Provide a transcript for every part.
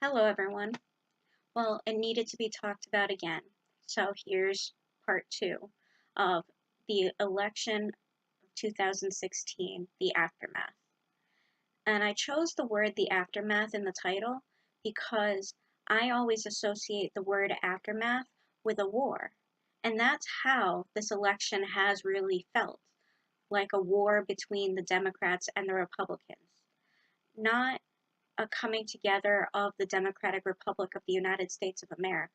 Hello, everyone. Well, it needed to be talked about again. So here's part two of the election of 2016, the aftermath. And I chose the word the aftermath in the title because I always associate the word aftermath with a war. And that's how this election has really felt, like a war between the Democrats and the Republicans. Not a coming together of the Democratic Republic of the United States of America.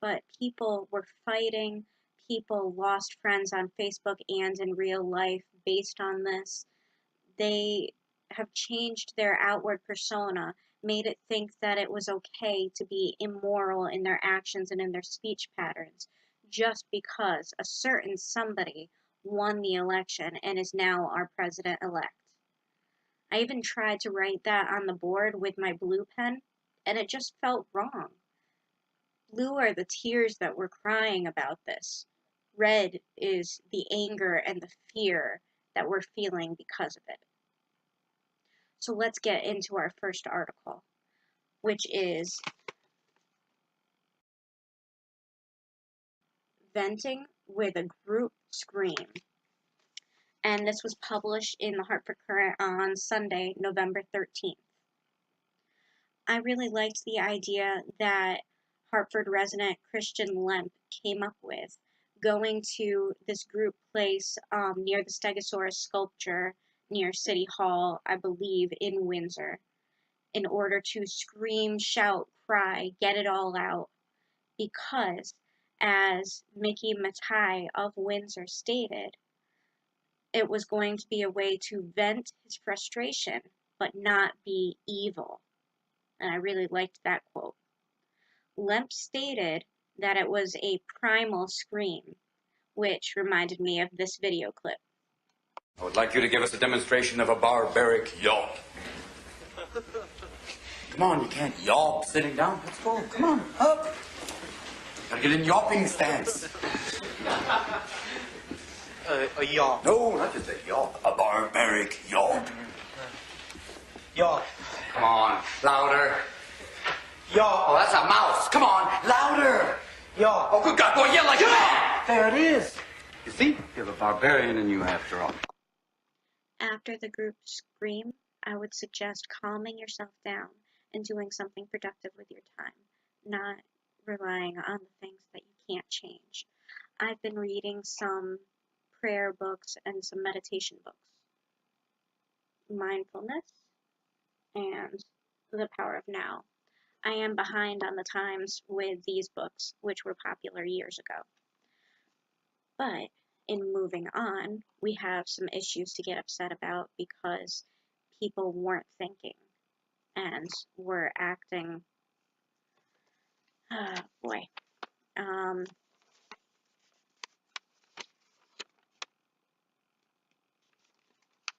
But people were fighting, people lost friends on Facebook and in real life based on this. They have changed their outward persona, made it think that it was okay to be immoral in their actions and in their speech patterns, just because a certain somebody won the election and is now our president-elect. I even tried to write that on the board with my blue pen, and it just felt wrong. Blue are the tears that we're crying about this. Red is the anger and the fear that we're feeling because of it. So let's get into our first article, which is Venting with a Group Scream. And this was published in the Hartford Courant on Sunday, November 13th. I really liked the idea that Hartford resident Christian Lemp came up with, going to this group place near the Stegosaurus sculpture near City Hall, I believe, in Windsor, in order to scream, shout, cry, get it all out, because, as Mickey Matai of Windsor stated, it was going to be a way to vent his frustration, but not be evil. And I really liked that quote. Lemp stated that it was a primal scream, which reminded me of this video clip. I would like you to give us a demonstration of a barbaric yawp. Come on, you can't yawp sitting down. Let's go. Come on, up. Gotta get in yawping stance. A yawp. No, not just a yawp. A barbaric yawp. Yawp. Come on, louder. Yawp. Oh, that's a mouse. Come on, louder. Yawp. Oh, good God, boy, yell like that. There it is. You see, you're a barbarian in you after all. After the group scream, I would suggest calming yourself down and doing something productive with your time, not relying on the things that you can't change. I've been reading some prayer books and some meditation books. Mindfulness and The Power of Now. I am behind on the times with these books, which were popular years ago. But in moving on, we have some issues to get upset about because people weren't thinking and were acting, boy,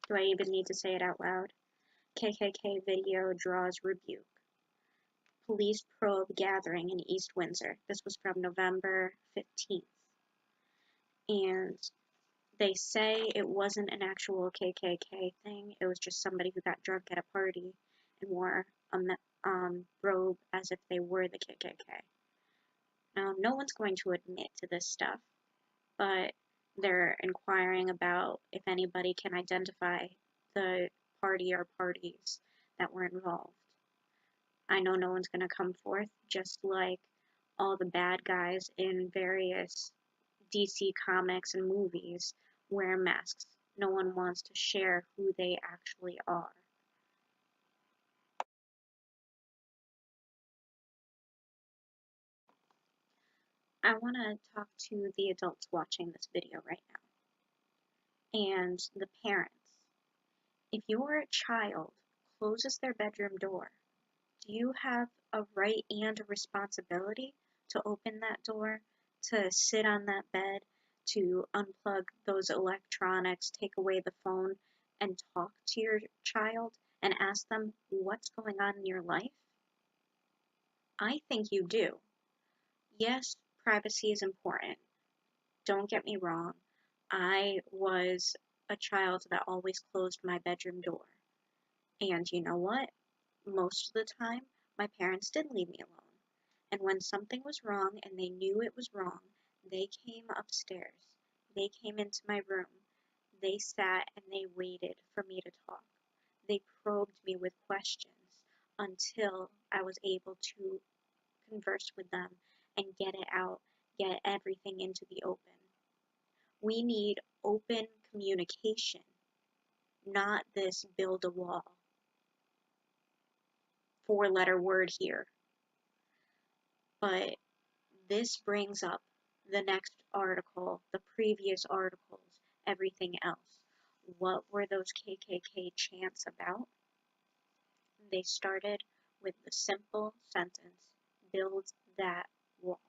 do I even need to say it out loud? KKK video draws rebuke. Police probe gathering in East Windsor. This was from November 15th. And they say it wasn't an actual KKK thing. It was just somebody who got drunk at a party and wore a robe as if they were the KKK. Now, no one's going to admit to this stuff, but they're inquiring about if anybody can identify the party or parties that were involved. I know no one's going to come forth, just like all the bad guys in various DC comics and movies wear masks. No one wants to share who they actually are. I want to talk to the adults watching this video right now, and the parents. If your child closes their bedroom door, do you have a right and a responsibility to open that door, to sit on that bed, to unplug those electronics, take away the phone, and talk to your child and ask them what's going on in your life? I think you do. Yes, privacy is important. Don't get me wrong. I was a child that always closed my bedroom door. And you know what? Most of the time, My parents did leave me alone. And when something was wrong and they knew it was wrong, they came upstairs. They came into my room. They sat and they waited for me to talk. They probed me with questions until I was able to converse with them and get it out, get everything into the open. We need open communication, not this build a wall. Four-letter word here. But this brings up the next article, the previous articles, everything else. What were those KKK chants about? They started with the simple sentence, build that wall.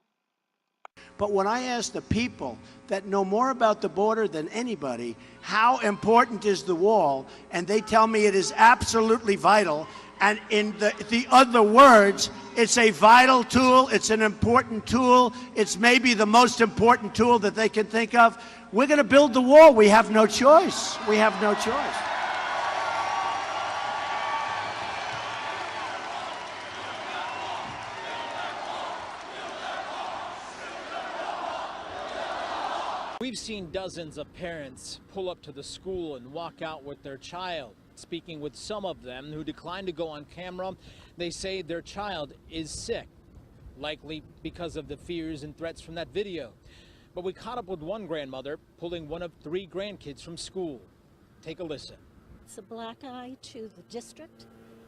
But when I ask the people that know more about the border than anybody, how important is the wall, and they tell me it is absolutely vital, and in the other words, it's a vital tool, it's an important tool, it's maybe the most important tool that they can think of, we're going to build the wall. We have no choice. We have no choice. We've seen dozens of parents pull up to the school and walk out with their child. Speaking with some of them who declined to go on camera, they say their child is sick, likely because of the fears and threats from that video. But we caught up with one grandmother pulling one of 3 grandkids from school. Take a listen. It's a black eye to the district,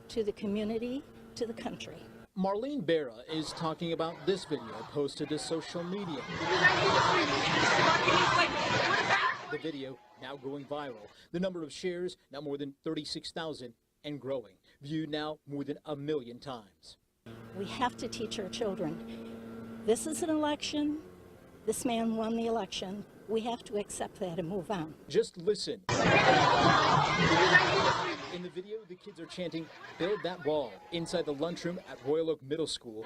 to the community, to the country. Marlene Berra is talking about this video posted to social media. The video now going viral. The number of shares now more than 36,000 and growing. Viewed now more than 1 million times. We have to teach our children. This is an election. This man won the election. We have to accept that and move on. Just listen. In the video, the kids are chanting, "Build that wall," inside the lunchroom at Royal Oak Middle School.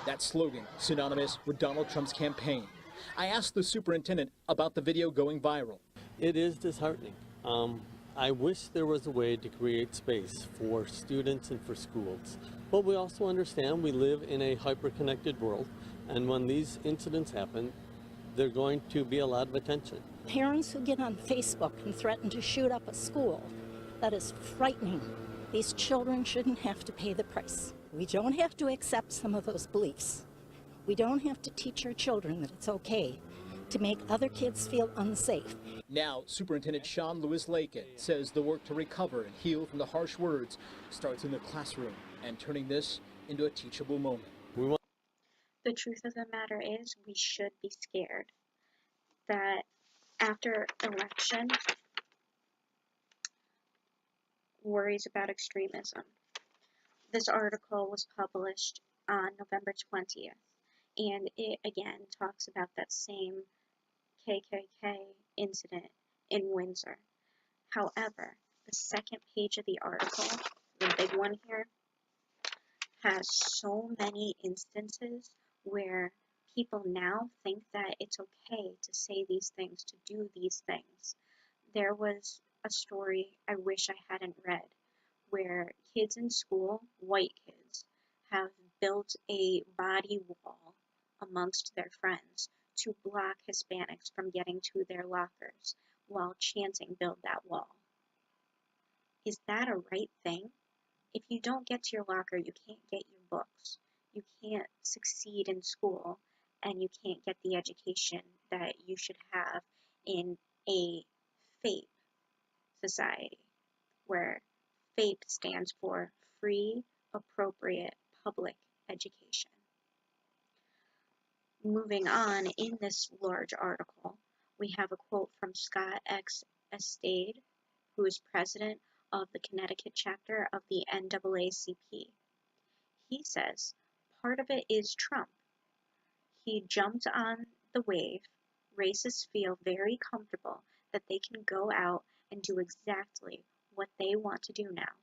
That slogan, synonymous with Donald Trump's campaign. I asked the superintendent about the video going viral. It is disheartening. I wish there was a way to create space for students and for schools. But we also understand we live in a hyper-connected world, and when these incidents happen, there's going to be a lot of attention. Parents who get on Facebook and threaten to shoot up a school, that is frightening. These children shouldn't have to pay the price. We don't have to accept some of those beliefs. We don't have to teach our children that it's okay to make other kids feel unsafe. Now, Superintendent Sean Lewis Lakin says the work to recover and heal from the harsh words starts in the classroom and turning this into a teachable moment. The truth of the matter is, we should be scared that after election, worries about extremism. This article was published on November 20th, and it again talks about that same KKK incident in Windsor. However, the second page of the article, the big one here, has so many instances where people now think that it's okay to say these things, to do these things. There was a story I wish I hadn't read where kids in school, white kids, have built a body wall amongst their friends to block Hispanics from getting to their lockers while chanting, "Build that wall." Is that a right thing? If you don't get to your locker, you can't get your books. You can't succeed in school, and you can't get the education that you should have in a FAPE society, where FAPE stands for Free, Appropriate, Public Education. Moving on, in this large article, we have a quote from Scott X. Allstate, who is president of the Connecticut chapter of the NAACP. He says, "Part of it is Trump. He jumped on the wave. Racists feel very comfortable that they can go out and do exactly what they want to do now.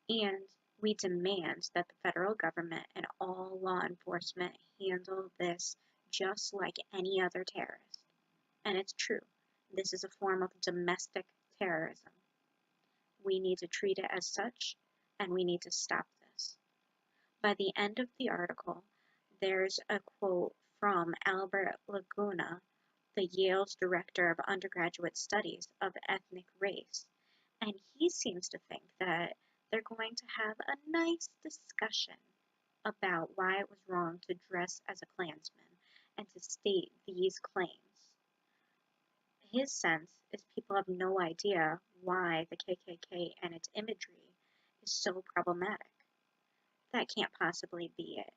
And we demand that the federal government and all law enforcement handle this just like any other terrorist." And it's true. This is a form of domestic terrorism. We need to treat it as such, and we need to stop this. By the end of the article, there's a quote from Albert Laguna, the Yale's Director of Undergraduate Studies of Ethnic Race, and he seems to think that they're going to have a nice discussion about why it was wrong to dress as a Klansman and to state these claims. His sense is people have no idea why the KKK and its imagery is so problematic. That can't possibly be it.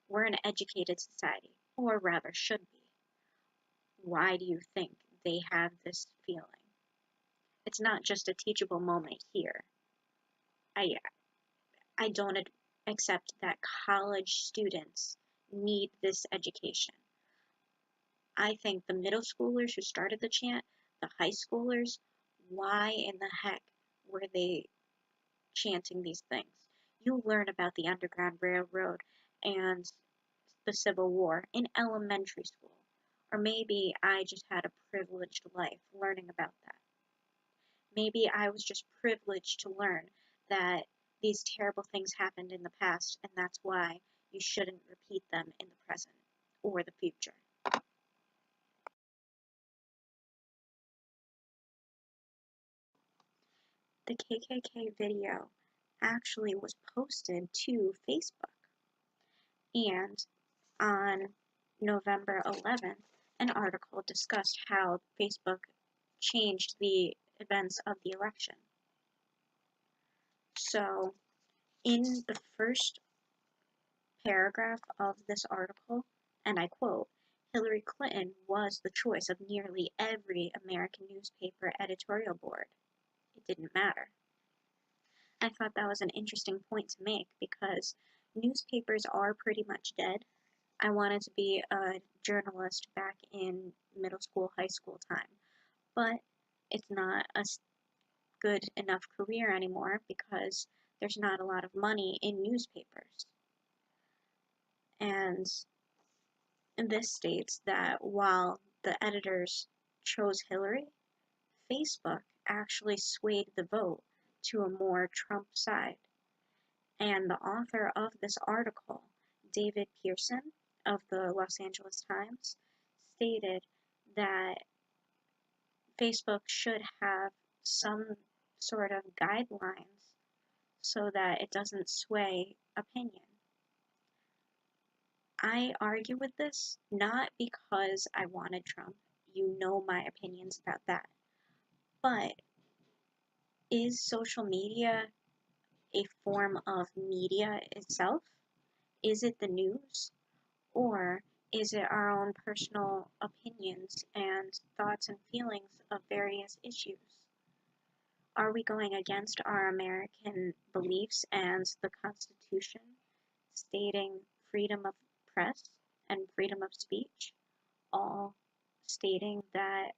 We're an educated society, or rather should be. Why do you think they have this feeling? It's not just a teachable moment here. I don't accept that college students need this education. I think the middle schoolers who started the chant, the high schoolers, why in the heck were they chanting these things? You learn about the Underground Railroad and the Civil War in elementary school. Or maybe I just had a privileged life learning about that. Maybe I was just privileged to learn that these terrible things happened in the past, and that's why you shouldn't repeat them in the present or the future. The KKK video actually was posted to Facebook, and on November 11th, an article discussed how Facebook changed the events of the election. So, in the first paragraph of this article, and I quote, Hillary Clinton was the choice of nearly every American newspaper editorial board. It didn't matter. I thought that was an interesting point to make because newspapers are pretty much dead. I wanted to be a journalist back in middle school, high school time, but it's not a good enough career anymore because there's not a lot of money in newspapers. And this states that while the editors chose Hillary, Facebook actually swayed the vote to a more Trump side. And the author of this article, David Pearson of the Los Angeles Times, stated that Facebook should have some sort of guidelines so that it doesn't sway opinion. I argue with this not because I wanted Trump. You know my opinions about that. But is social media a form of media itself? Is it the news? Or is it our own personal opinions and thoughts and feelings of various issues? Are we going against our American beliefs and the Constitution stating freedom of press and freedom of speech, all stating that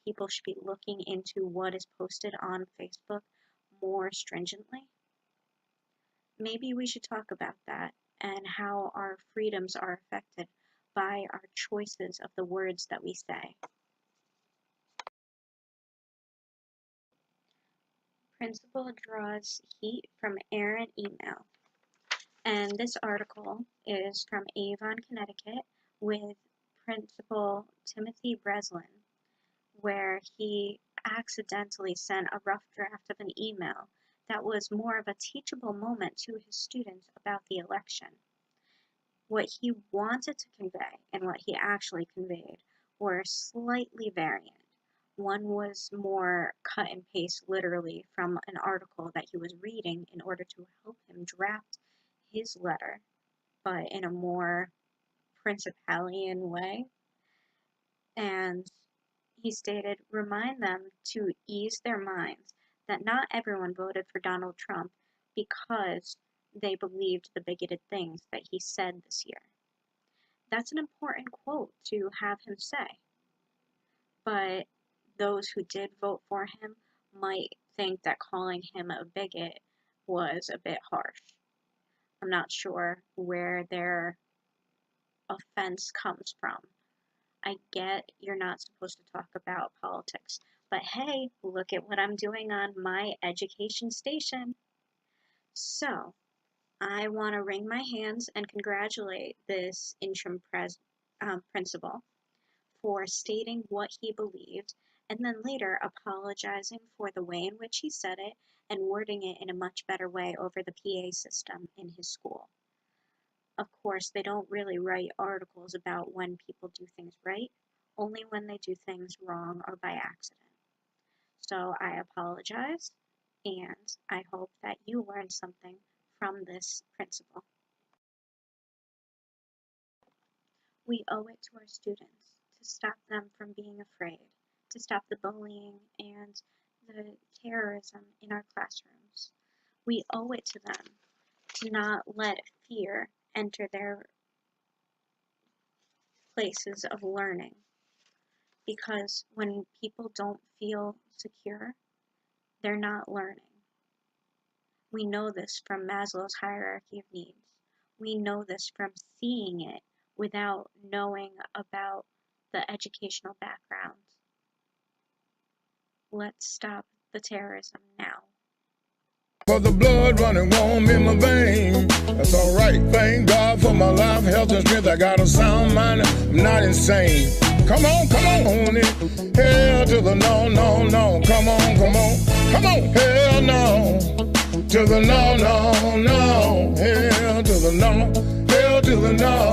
people should be looking into what is posted on Facebook more stringently? Maybe we should talk about that and how our freedoms are affected by our choices of the words that we say. Principal draws heat from errant email. And this article is from Avon, Connecticut, with Principal Timothy Breslin, where he accidentally sent a rough draft of an email that was more of a teachable moment to his students about the election. What he wanted to convey and what he actually conveyed were slightly variant. One was more cut and paste literally from an article that he was reading in order to help him draft his letter, but in a more Principalian way. And he stated, remind them to ease their minds that not everyone voted for Donald Trump because they believed the bigoted things that he said this year. That's an important quote to have him say. But those who did vote for him might think that calling him a bigot was a bit harsh. I'm not sure where their offense comes from. I get you're not supposed to talk about politics, but hey, look at what I'm doing on my education station. So, I want to wring my hands and congratulate this interim principal for stating what he believed and then later apologizing for the way in which he said it and wording it in a much better way over the PA system in his school. Of course, they don't really write articles about when people do things right, only when they do things wrong or by accident. So I apologize, and I hope that you learned something from this principal. We owe it to our students to stop them from being afraid, to stop the bullying and the terrorism in our classrooms. We owe it to them to not let fear enter their places of learning, because when people don't feel secure, they're not learning. We know this from Maslow's hierarchy of needs. We know this from seeing it without knowing about the educational background. Let's stop the terrorism now. For the blood running warm in my veins. That's alright. Thank God for my life, health, and strength. I got a sound mind. I'm not insane. Come on, it. Hell to the no, no, no. Come on. Hell no. To the no, no, no. Hell to the no. Hell to the no.